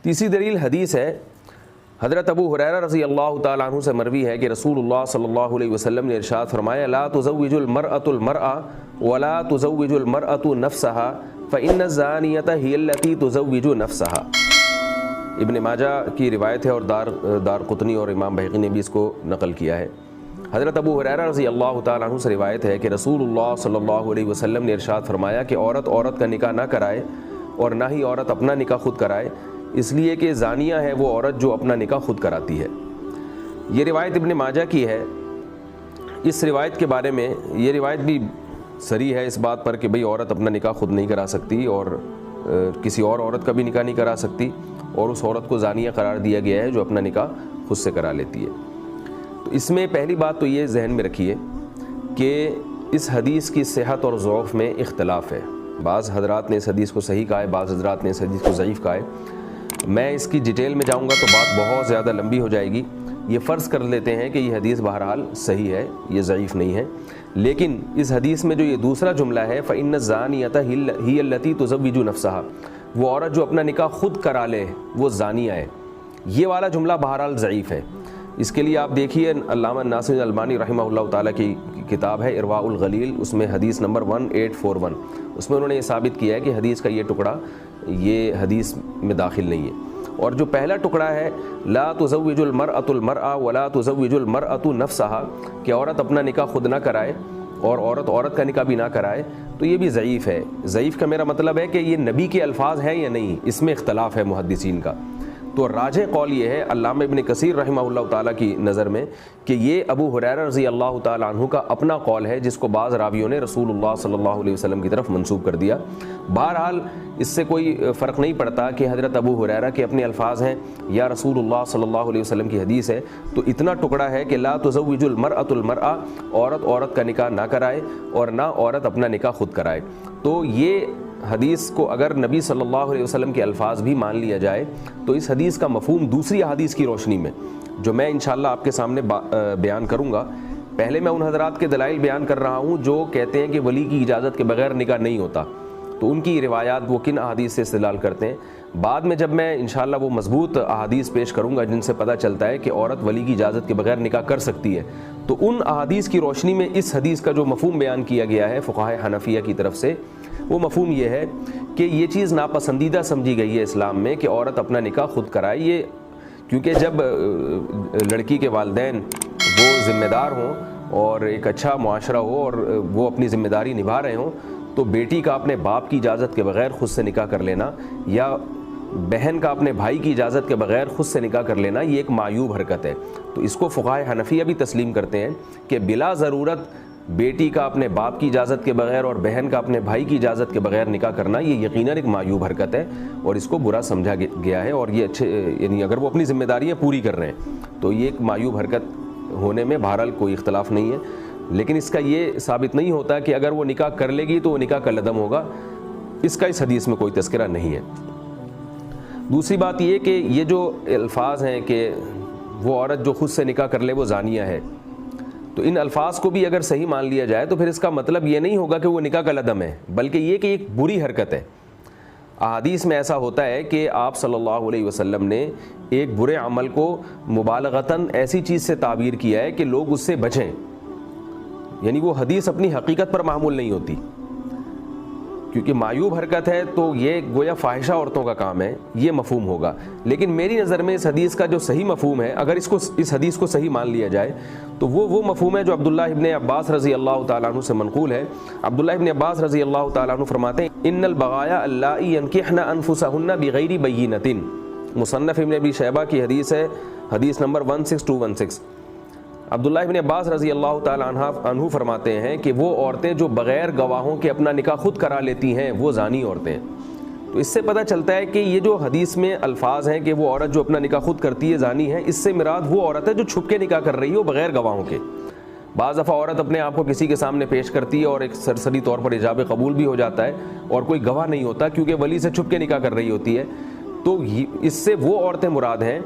تیسری دلیل حدیث ہے، حضرت ابو ہریرہ رضی اللہ تعالیٰ عنہ سے مروی ہے کہ رسول اللہ صلی اللہ علیہ وسلم نے ارشاد فرمایا لا تزوج المرأة المرأة ولا تزوج المرأة نفسها فإن الزانية هي التي تزوج نفسها۔ ابن ماجہ کی روایت ہے اور دار قطنی اور امام بہقی نے بھی اس کو نقل کیا ہے۔ حضرت ابو ہریرہ رضی اللہ تعالیٰ عنہ سے روایت ہے کہ رسول اللہ صلی اللہ علیہ وسلم نے ارشاد فرمایا کہ عورت کا نکاح نہ کرائے اور نہ ہی عورت اپنا نکاح خود کرائے، اس لیے کہ زانیہ ہے وہ عورت جو اپنا نکاح خود کراتی ہے۔ یہ روایت ابن ماجہ کی ہے۔ اس روایت کے بارے میں یہ روایت بھی صریح ہے اس بات پر کہ بھئی عورت اپنا نکاح خود نہیں کرا سکتی اور کسی اور عورت کا بھی نکاح نہیں کرا سکتی، اور اس عورت کو زانیہ قرار دیا گیا ہے جو اپنا نکاح خود سے کرا لیتی ہے۔ تو اس میں پہلی بات تو یہ ذہن میں رکھیے کہ اس حدیث کی صحت اور ضعف میں اختلاف ہے۔ بعض حضرات نے اس حدیث کو صحیح کہا ہے، بعض حضرات نے اس حدیث کو ضعیف کہا ہے۔ میں اس کی ڈیٹیل میں جاؤں گا تو بات بہت زیادہ لمبی ہو جائے گی۔ یہ فرض کر لیتے ہیں کہ یہ حدیث بہرحال صحیح ہے، یہ ضعیف نہیں ہے، لیکن اس حدیث میں جو یہ دوسرا جملہ ہے فَإِنَّ الزَّانِيَةَ هِيَ الَّتِي تُزَوِّجُ نَفْسَهَا، وہ عورت جو اپنا نکاح خود کرا لے وہ زانیہ ہے، یہ والا جملہ بہرحال ضعیف ہے۔ اس کے لیے آپ دیکھیے علامہ ناصر الالبانی رحمہ اللہ تعالیٰ کی کتاب ہے ارواء الغلیل، اس میں حدیث نمبر 1841، اس میں انہوں نے یہ ثابت کیا ہے کہ حدیث کا یہ ٹکڑا یہ حدیث میں داخل نہیں ہے۔ اور جو پہلا ٹکڑا ہے لا تزوج المرأة المرأة ولا تزوج المرأة نفسها، کہ عورت اپنا نکاح خود نہ کرائے اور عورت کا نکاح بھی نہ کرائے، تو یہ بھی ضعیف ہے۔ ضعیف کا میرا مطلب ہے کہ یہ نبی کے الفاظ ہیں یا نہیں، اس میں اختلاف ہے محدثین کا۔ تو راجح قول یہ ہے علامہ ابن کثیر رحمہ اللہ تعالیٰ کی نظر میں کہ یہ ابو ہریرہ رضی اللہ تعالیٰ عنہ کا اپنا قول ہے جس کو بعض راویوں نے رسول اللہ صلی اللہ علیہ وسلم کی طرف منسوب کر دیا۔ بہرحال اس سے کوئی فرق نہیں پڑتا کہ حضرت ابو ہریرہ کے اپنے الفاظ ہیں یا رسول اللہ صلی اللہ علیہ وسلم کی حدیث ہے، تو اتنا ٹکڑا ہے کہ لا تزوج المرأة المرأة، عورت کا نکاح نہ کرائے اور نہ عورت اپنا نکاح خود کرائے۔ تو یہ حدیث کو اگر نبی صلی اللہ علیہ وسلم کے الفاظ بھی مان لیا جائے تو اس حدیث کا مفہوم دوسری حدیث کی روشنی میں جو میں انشاءاللہ آپ کے سامنے بیان کروں گا، پہلے میں ان حضرات کے دلائل بیان کر رہا ہوں جو کہتے ہیں کہ ولی کی اجازت کے بغیر نکاح نہیں ہوتا، تو ان کی روایات وہ کن احادیث سے استدلال کرتے ہیں۔ بعد میں جب میں انشاءاللہ وہ مضبوط احادیث پیش کروں گا جن سے پتہ چلتا ہے کہ عورت ولی کی اجازت کے بغیر نکاح کر سکتی ہے، تو ان احادیث کی روشنی میں اس حدیث کا جو مفہوم بیان کیا گیا ہے فقہائے حنفیہ کی طرف سے، وہ مفہوم یہ ہے کہ یہ چیز ناپسندیدہ سمجھی گئی ہے اسلام میں کہ عورت اپنا نکاح خود کرائے، یہ کیونکہ جب لڑکی کے والدین وہ ذمہ دار ہوں اور ایک اچھا معاشرہ ہو اور وہ اپنی ذمہ داری نبھا رہے ہوں، تو بیٹی کا اپنے باپ کی اجازت کے بغیر خود سے نکاح کر لینا یا بہن کا اپنے بھائی کی اجازت کے بغیر خود سے نکاح کر لینا یہ ایک معیوب حرکت ہے۔ تو اس کو فقہائے حنفیہ بھی تسلیم کرتے ہیں کہ بلا ضرورت بیٹی کا اپنے باپ کی اجازت کے بغیر اور بہن کا اپنے بھائی کی اجازت کے بغیر نکاح کرنا یہ یقیناً ایک معیوب حرکت ہے اور اس کو برا سمجھا گیا ہے، اور یہ یعنی اگر وہ اپنی ذمہ داریاں پوری کر رہے ہیں تو یہ ایک معیوب حرکت ہونے میں بہرحال کوئی اختلاف نہیں ہے، لیکن اس کا یہ ثابت نہیں ہوتا کہ اگر وہ نکاح کر لے گی تو وہ نکاح کا لدم ہوگا، اس کا اس حدیث میں کوئی تذکرہ نہیں ہے۔ دوسری بات یہ کہ یہ جو الفاظ ہیں کہ وہ عورت جو خود سے نکاح کر لے وہ زانیہ ہے، تو ان الفاظ کو بھی اگر صحیح مان لیا جائے تو پھر اس کا مطلب یہ نہیں ہوگا کہ وہ نکاح کا لدم ہے، بلکہ یہ کہ ایک بری حرکت ہے۔ احادیث میں ایسا ہوتا ہے کہ آپ صلی اللہ علیہ وسلم نے ایک برے عمل کو مبالغتاً ایسی چیز سے تعبیر کیا ہے کہ لوگ اس سے بچیں، یعنی وہ حدیث اپنی حقیقت پر معمول نہیں ہوتی، کیونکہ معیوب حرکت ہے تو یہ گویا فاحشہ عورتوں کا کام ہے، یہ مفہوم ہوگا۔ لیکن میری نظر میں اس حدیث کا جو صحیح مفہوم ہے، اگر اس حدیث کو صحیح مان لیا جائے تو وہ مفہوم ہے جو عبداللہ ابن عباس رضی اللہ تعالیٰ عنہ سے منقول ہے۔ عبداللہ ابن عباس رضی اللہ تعالیٰ عنہ فرماتے ہیں ان البغایا اللائی ینکحن انفسہن بغیر بینۃ، مصنف ابن ابی شیبہ کی حدیث ہے، حدیث نمبر 16216۔ عبداللہ ابن عباس رضی اللہ تعالیٰ عنہ فرماتے ہیں کہ وہ عورتیں جو بغیر گواہوں کے اپنا نکاح خود کرا لیتی ہیں وہ زانی عورتیں ہیں۔ تو اس سے پتہ چلتا ہے کہ یہ جو حدیث میں الفاظ ہیں کہ وہ عورت جو اپنا نکاح خود کرتی ہے زانی ہے، اس سے مراد وہ عورت ہے جو چھپ کے نکاح کر رہی ہو بغیر گواہوں کے۔ بعض دفعہ عورت اپنے آپ کو کسی کے سامنے پیش کرتی ہے اور ایک سرسری طور پر ایجاب قبول بھی ہو جاتا ہے اور کوئی گواہ نہیں ہوتا کیونکہ ولی سے چھپ کے نکاح کر رہی ہوتی ہے، تو اس سے وہ عورتیں مراد ہیں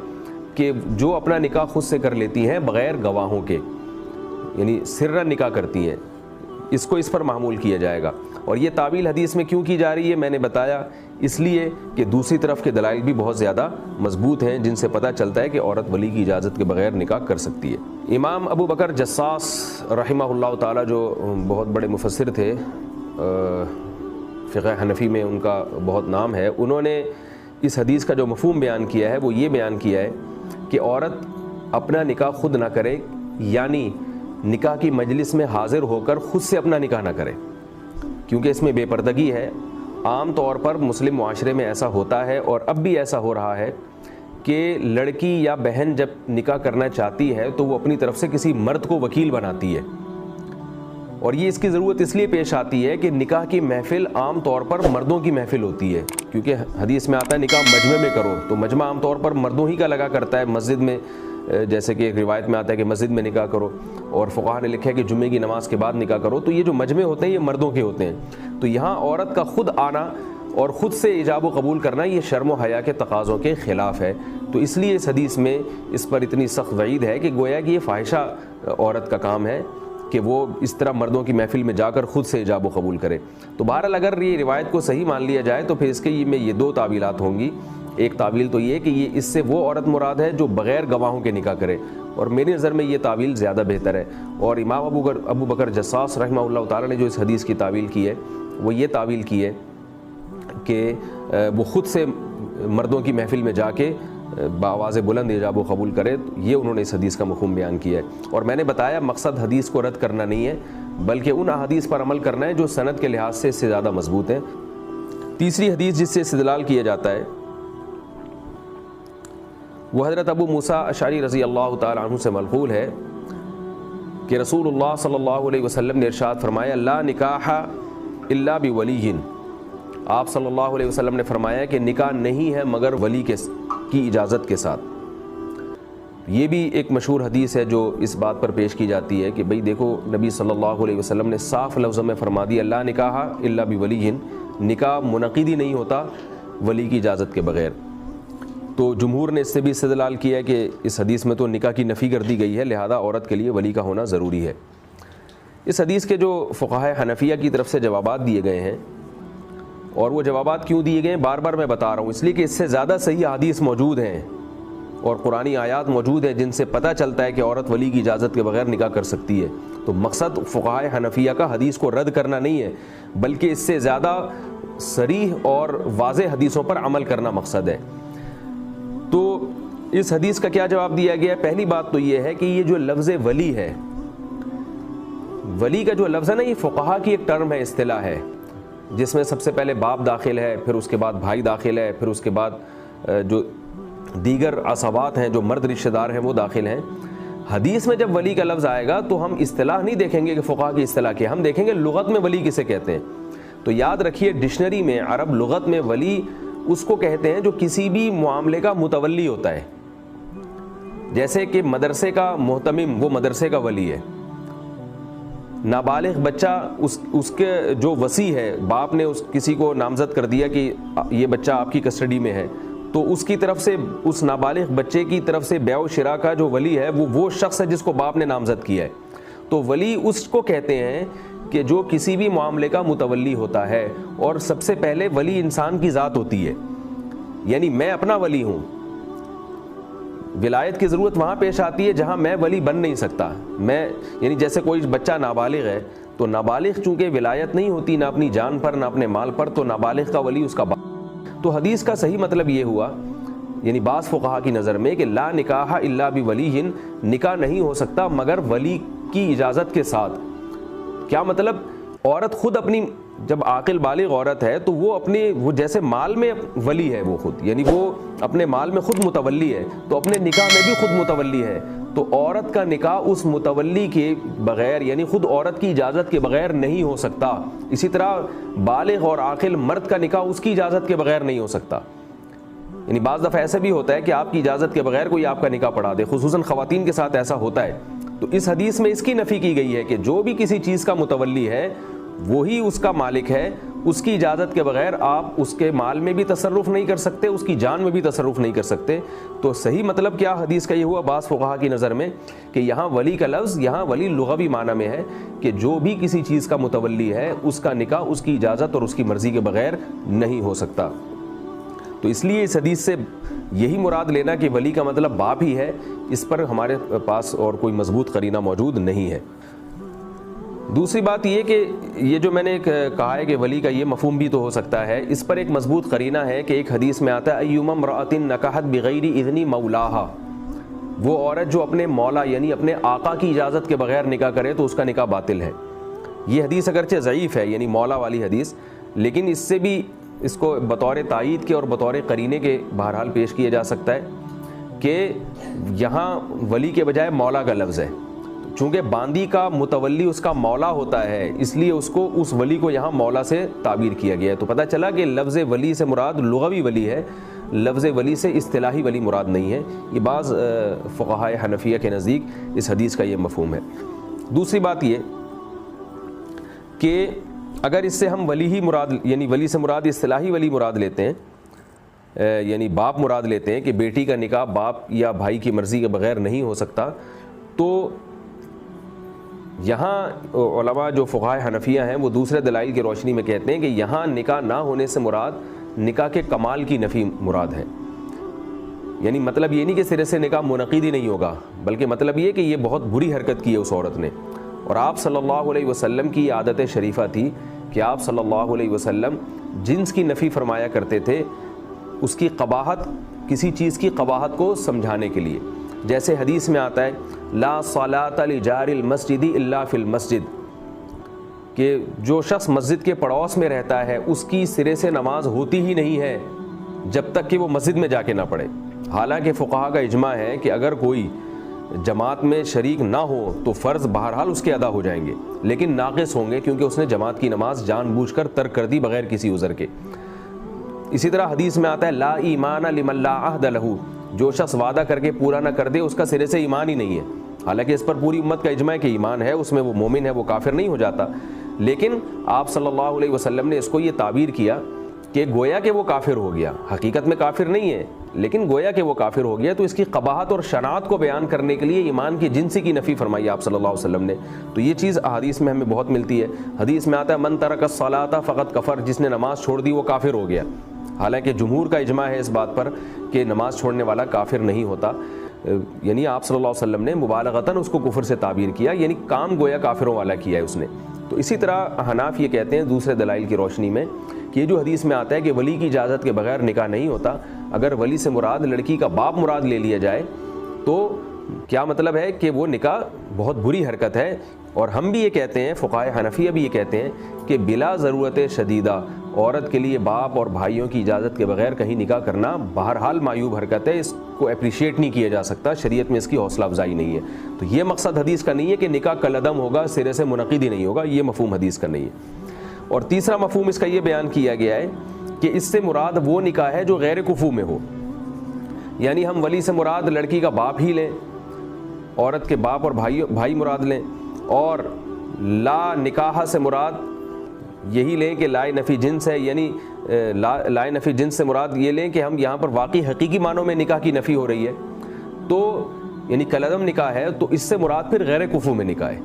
کہ جو اپنا نکاح خود سے کر لیتی ہیں بغیر گواہوں کے، یعنی سرًا نکاح کرتی ہیں، اس کو اس پر معمول کیا جائے گا۔ اور یہ تعویل حدیث میں کیوں کی جا رہی ہے میں نے بتایا، اس لیے کہ دوسری طرف کے دلائل بھی بہت زیادہ مضبوط ہیں جن سے پتہ چلتا ہے کہ عورت ولی کی اجازت کے بغیر نکاح کر سکتی ہے۔ امام ابو بکر جساس رحمہ اللہ تعالی جو بہت بڑے مفسر تھے، فقہ حنفی میں ان کا بہت نام ہے، انہوں نے اس حدیث کا جو مفہوم بیان کیا ہے وہ یہ بیان کیا ہے کہ عورت اپنا نکاح خود نہ کرے، یعنی نکاح کی مجلس میں حاضر ہو کر خود سے اپنا نکاح نہ کرے، کیونکہ اس میں بے پردگی ہے۔ عام طور پر مسلم معاشرے میں ایسا ہوتا ہے اور اب بھی ایسا ہو رہا ہے کہ لڑکی یا بہن جب نکاح کرنا چاہتی ہے تو وہ اپنی طرف سے کسی مرد کو وکیل بناتی ہے، اور یہ اس کی ضرورت اس لیے پیش آتی ہے کہ نکاح کی محفل عام طور پر مردوں کی محفل ہوتی ہے، کیونکہ حدیث میں آتا ہے نکاح مجمع میں کرو، تو مجمع عام طور پر مردوں ہی کا لگا کرتا ہے، مسجد میں جیسے کہ ایک روایت میں آتا ہے کہ مسجد میں نکاح کرو، اور فقہا نے لکھا ہے کہ جمعے کی نماز کے بعد نکاح کرو، تو یہ جو مجمع ہوتے ہیں یہ مردوں کے ہوتے ہیں۔ تو یہاں عورت کا خود آنا اور خود سے ایجاب و قبول کرنا یہ شرم و حیا کے تقاضوں کے خلاف ہے، تو اس لیے اس حدیث میں اس پر اتنی سخت وعید ہے کہ گویا کہ یہ فاحشہ عورت کا کام ہے کہ وہ اس طرح مردوں کی محفل میں جا کر خود سے ایجاب و قبول کرے۔ تو بہرحال اگر یہ روایت کو صحیح مان لیا جائے تو پھر اس کے میں یہ دو تعویلات ہوں گی۔ ایک تعویل تو یہ کہ یہ اس سے وہ عورت مراد ہے جو بغیر گواہوں کے نکاح کرے، اور میری نظر میں یہ تعویل زیادہ بہتر ہے۔ اور امام ابو بکر جساس رحمہ اللہ تعالی نے جو اس حدیث کی تعویل کی ہے وہ یہ تعویل کی ہے کہ وہ خود سے مردوں کی محفل میں جا کے بآواز بلند ایجاب و قبول کرے، یہ انہوں نے اس حدیث کا مفہوم بیان کیا ہے۔ اور میں نے بتایا مقصد حدیث کو رد کرنا نہیں ہے بلکہ ان احادیث پر عمل کرنا ہے جو سند کے لحاظ سے اس سے زیادہ مضبوط ہیں۔ تیسری حدیث جس سے استدلال کیا جاتا ہے وہ حضرت ابو موسیٰ اشعری رضی اللہ تعالی عنہ سے منقول ہے کہ رسول اللہ صلی اللہ علیہ وسلم نے ارشاد فرمایا لا نکاح الا بولی، آپ صلی اللہ علیہ وسلم نے فرمایا کہ نکاح نہیں ہے مگر ولی کی اجازت کے ساتھ۔ یہ بھی ایک مشہور حدیث ہے جو اس بات پر پیش کی جاتی ہے کہ بھئی دیکھو نبی صلی اللہ علیہ وسلم نے صاف لفظوں میں فرما دیا لا نکاح الا بولی، نکاح منعقد ہی نہیں ہوتا ولی کی اجازت کے بغیر۔ تو جمہور نے اس سے بھی استدلال کیا ہے کہ اس حدیث میں تو نکاح کی نفی کر دی گئی ہے، لہذا عورت کے لیے ولی کا ہونا ضروری ہے۔ اس حدیث کے جو فقہاء حنفیہ کی طرف سے جوابات دیے گئے ہیں، اور وہ جوابات کیوں دیے گئے ہیں بار بار میں بتا رہا ہوں، اس لیے کہ اس سے زیادہ صحیح حدیث موجود ہیں اور قرآنی آیات موجود ہیں جن سے پتہ چلتا ہے کہ عورت ولی کی اجازت کے بغیر نکاح کر سکتی ہے۔ تو مقصد فقہاء حنفیہ کا حدیث کو رد کرنا نہیں ہے بلکہ اس سے زیادہ صریح اور واضح حدیثوں پر عمل کرنا مقصد ہے۔ تو اس حدیث کا کیا جواب دیا گیا ہے؟ پہلی بات تو یہ ہے کہ یہ جو لفظ ولی ہے، ولی کا جو لفظ ہے نا یہ فقہا کی ایک ٹرم ہے، اصطلاح ہے، جس میں سب سے پہلے باپ داخل ہے، پھر اس کے بعد بھائی داخل ہے، پھر اس کے بعد جو دیگر عصبات ہیں جو مرد رشتہ دار ہیں وہ داخل ہیں۔ حدیث میں جب ولی کا لفظ آئے گا تو ہم اصطلاح نہیں دیکھیں گے کہ فقہا کی اصطلاح کیا، ہم دیکھیں گے لغت میں ولی کسے کہتے ہیں۔ تو یاد رکھیے ڈکشنری میں عرب لغت میں ولی اس کو کہتے ہیں جو کسی بھی معاملے کا متولی ہوتا ہے، جیسے کہ مدرسے کا محتمم وہ مدرسے کا ولی ہے، نابالغ بچہ اس کے جو وصی ہے، باپ نے کسی کو نامزد کر دیا کہ یہ بچہ آپ کی کسٹڈی میں ہے، تو اس کی طرف سے اس نابالغ بچے کی طرف سے بیع و شراء کا جو ولی ہے وہ شخص ہے جس کو باپ نے نامزد کیا ہے۔ تو ولی اس کو کہتے ہیں کہ جو کسی بھی معاملے کا متولی ہوتا ہے، اور سب سے پہلے ولی انسان کی ذات ہوتی ہے، یعنی میں اپنا ولی ہوں۔ ولایت کی ضرورت وہاں پیش آتی ہے جہاں میں ولی بن نہیں سکتا، یعنی جیسے کوئی بچہ نابالغ ہے تو نابالغ چونکہ ولایت نہیں ہوتی نہ اپنی جان پر نہ اپنے مال پر، تو نابالغ کا ولی اس کا باپ۔ تو حدیث کا صحیح مطلب یہ ہوا، یعنی بعض فقہا کی نظر میں کہ لا نکاح الا بولی، نکاح نہیں ہو سکتا مگر ولی کی اجازت کے ساتھ۔ کیا مطلب؟ عورت خود اپنی، جب عاقل بالغ عورت ہے تو وہ جیسے مال میں ولی ہے، وہ خود یعنی وہ اپنے مال میں خود متولی ہے، تو اپنے نکاح میں بھی خود متولی ہے۔ تو عورت کا نکاح اس متولی کے بغیر یعنی خود عورت کی اجازت کے بغیر نہیں ہو سکتا۔ اسی طرح بالغ اور عاقل مرد کا نکاح اس کی اجازت کے بغیر نہیں ہو سکتا۔ یعنی بعض دفعہ ایسا بھی ہوتا ہے کہ آپ کی اجازت کے بغیر کوئی آپ کا نکاح پڑھا دے، خصوصاً خواتین کے ساتھ ایسا ہوتا ہے۔ تو اس حدیث میں اس کی نفی کی گئی ہے کہ جو بھی کسی چیز کا متولی ہے وہی اس کا مالک ہے، اس کی اجازت کے بغیر آپ اس کے مال میں بھی تصرف نہیں کر سکتے, اس کی جان میں بھی تصرف نہیں کر سکتے. تو صحیح مطلب کیا حدیث کا یہ ہوا بعض فقہا کی نظر میں کہ یہاں ولی کا لفظ یہاں ولی لغوی معنی میں ہے کہ جو بھی کسی چیز کا متولی ہے اس کا نکاح اس کی اجازت اور اس کی مرضی کے بغیر نہیں ہو سکتا. تو اس لیے اس حدیث سے یہی مراد لینا کہ ولی کا مطلب باپ ہی ہے, اس پر ہمارے پاس اور کوئی مضبوط قرینہ موجود نہیں ہے. دوسری بات یہ کہ یہ جو میں نے کہا ہے کہ ولی کا یہ مفہوم بھی تو ہو سکتا ہے, اس پر ایک مضبوط قرینہ ہے کہ ایک حدیث میں آتا ہے ایما امرأۃ نکحت بغیر اذن مولاہا, وہ عورت جو اپنے مولا یعنی اپنے آقا کی اجازت کے بغیر نکاح کرے تو اس کا نکاح باطل ہے. یہ حدیث اگرچہ ضعیف ہے یعنی مولا والی حدیث, لیکن اس سے بھی اس کو بطور تائید کے اور بطور قرینے کے بہرحال پیش کیا جا سکتا ہے کہ یہاں ولی کے بجائے مولا کا لفظ ہے. چونکہ باندی کا متولی اس کا مولا ہوتا ہے اس لیے اس کو اس ولی کو یہاں مولا سے تعبیر کیا گیا ہے. تو پتہ چلا کہ لفظ ولی سے مراد لغوی ولی ہے, لفظ ولی سے اصطلاحی ولی مراد نہیں ہے. یہ بعض فقہائے حنفیہ کے نزدیک اس حدیث کا یہ مفہوم ہے. دوسری بات یہ کہ اگر اس سے ہم ولی ہی مراد یعنی ولی سے مراد اصطلاحی ولی مراد لیتے ہیں یعنی باپ مراد لیتے ہیں کہ بیٹی کا نکاح باپ یا بھائی کی مرضی کے بغیر نہیں ہو سکتا, تو یہاں علماء جو فقہائے حنفیہ ہیں وہ دوسرے دلائل کی روشنی میں کہتے ہیں کہ یہاں نکاح نہ ہونے سے مراد نکاح کے کمال کی نفی مراد ہے. یعنی مطلب یہ نہیں کہ سرے سے نکاح منعقد ہی نہیں ہوگا, بلکہ مطلب یہ کہ یہ بہت بری حرکت کی ہے اس عورت نے. اور آپ صلی اللہ علیہ وسلم کی عادت شریفہ تھی کہ آپ صلی اللہ علیہ وسلم جنس کی نفی فرمایا کرتے تھے اس کی قباحت, کسی چیز کی قباحت کو سمجھانے کے لیے. جیسے حدیث میں آتا ہے لا صلاۃ لجار المسجد الا فی المسجد, کہ جو شخص مسجد کے پڑوس میں رہتا ہے اس کی سرے سے نماز ہوتی ہی نہیں ہے جب تک کہ وہ مسجد میں جا کے نہ پڑھے. حالانکہ فقہا کا اجماع ہے کہ اگر کوئی جماعت میں شریک نہ ہو تو فرض بہرحال اس کے ادا ہو جائیں گے, لیکن ناقص ہوں گے کیونکہ اس نے جماعت کی نماز جان بوجھ کر ترک کر دی بغیر کسی عذر کے. اسی طرح حدیث میں آتا ہے لا ایمان لمن لا عہد لہ, جو شخص وعدہ کر کے پورا نہ کر دے اس کا سرے سے ایمان ہی نہیں ہے. حالانکہ اس پر پوری امت کا اجماع ہے کہ ایمان ہے, اس میں وہ مومن ہے, وہ کافر نہیں ہو جاتا. لیکن آپ صلی اللہ علیہ وسلم نے اس کو یہ تعبیر کیا کہ گویا کہ وہ کافر ہو گیا, حقیقت میں کافر نہیں ہے لیکن گویا کہ وہ کافر ہو گیا. تو اس کی قباحت اور شناعت کو بیان کرنے کے لیے ایمان کی جنسی کی نفی فرمائی آپ صلی اللہ علیہ وسلم نے. تو یہ چیز احادیث میں ہمیں بہت ملتی ہے. حدیث میں آتا ہے من ترک الصلاۃ فقط کفر, جس نے نماز چھوڑ دی وہ کافر ہو گیا. حالانکہ جمہور کا اجماع ہے اس بات پر کہ نماز چھوڑنے والا کافر نہیں ہوتا. یعنی آپ صلی اللہ علیہ وسلم نے مبالغتاً اس کو کفر سے تعبیر کیا, یعنی کام گویا کافروں والا کیا ہے اس نے. تو اسی طرح حناف یہ کہتے ہیں دوسرے دلائل کی روشنی میں کہ یہ جو حدیث میں آتا ہے کہ ولی کی اجازت کے بغیر نکاح نہیں ہوتا, اگر ولی سے مراد لڑکی کا باپ مراد لے لیا جائے تو کیا مطلب ہے کہ وہ نکاح بہت بری حرکت ہے. اور ہم بھی یہ کہتے ہیں, فقہائے حنفیہ بھی یہ کہتے ہیں کہ بلا ضرورت شدیدہ عورت کے لیے باپ اور بھائیوں کی اجازت کے بغیر کہیں نکاح کرنا بہرحال معیوب حرکت ہے, اس کو اپریشیٹ نہیں کیا جا سکتا, شریعت میں اس کی حوصلہ افزائی نہیں ہے. تو یہ مقصد حدیث کا نہیں ہے کہ نکاح کالعدم ہوگا, سرے سے منعقد ہی نہیں ہوگا, یہ مفہوم حدیث کا نہیں ہے. اور تیسرا مفہوم اس کا یہ بیان کیا گیا ہے کہ اس سے مراد وہ نکاح ہے جو غیر کفو میں ہو. یعنی ہم ولی سے مراد لڑکی کا باپ ہی لیں, عورت کے باپ اور بھائی مراد لیں, اور لا نکاح سے مراد یہی لیں کہ لائے نفی جنس ہے, یعنی لائے نفی جنس سے مراد یہ لیں کہ ہم یہاں پر واقعی حقیقی معنوں میں نکاح کی نفی ہو رہی ہے, تو یعنی کالعدم نکاح ہے, تو اس سے مراد پھر غیر کفو میں نکاح ہے.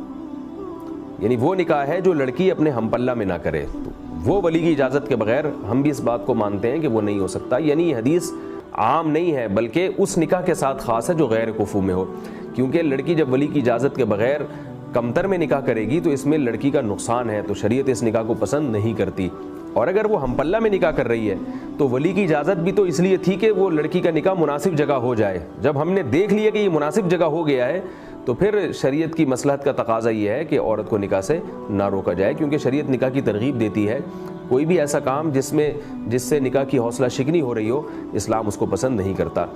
یعنی وہ نکاح ہے جو لڑکی اپنے ہم پلہ میں نہ کرے, تو وہ ولی کی اجازت کے بغیر ہم بھی اس بات کو مانتے ہیں کہ وہ نہیں ہو سکتا. یعنی یہ حدیث عام نہیں ہے بلکہ اس نکاح کے ساتھ خاص ہے جو غیر کفو میں ہو, کیونکہ لڑکی جب ولی کی اجازت کے بغیر کمتر میں نکاح کرے گی تو اس میں لڑکی کا نقصان ہے, تو شریعت اس نکاح کو پسند نہیں کرتی. اور اگر وہ ہم پلہ میں نکاح کر رہی ہے تو ولی کی اجازت بھی تو اس لیے تھی کہ وہ لڑکی کا نکاح مناسب جگہ ہو جائے. جب ہم نے دیکھ لیا کہ یہ مناسب جگہ ہو گیا ہے تو پھر شریعت کی مصلحت کا تقاضا یہ ہے کہ عورت کو نکاح سے نہ روکا جائے, کیونکہ شریعت نکاح کی ترغیب دیتی ہے. کوئی بھی ایسا کام جس سے نکاح کی حوصلہ شکنی ہو رہی ہو, اسلام اس کو پسند نہیں کرتا.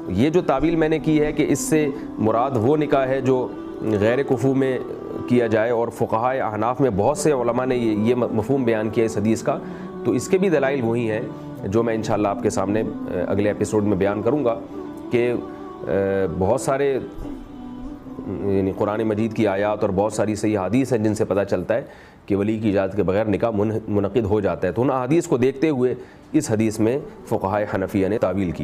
یہ جو تعویل میں نے کی ہے کہ اس سے مراد وہ نکاح ہے جو غیر کفو میں کیا جائے, اور فقہائے احناف میں بہت سے علماء نے یہ مفہوم بیان کیا اس حدیث کا, تو اس کے بھی دلائل وہی ہیں جو میں انشاءاللہ آپ کے سامنے اگلے ایپیسوڈ میں بیان کروں گا. کہ بہت سارے یعنی قرآن مجید کی آیات اور بہت ساری صحیح حدیث ہیں جن سے پتہ چلتا ہے کہ ولی کی اجازت کے بغیر نکاح منعقد ہو جاتا ہے. تو ان احادیث کو دیکھتے ہوئے اس حدیث میں فقہائے حنفیہ نے تعویل کی.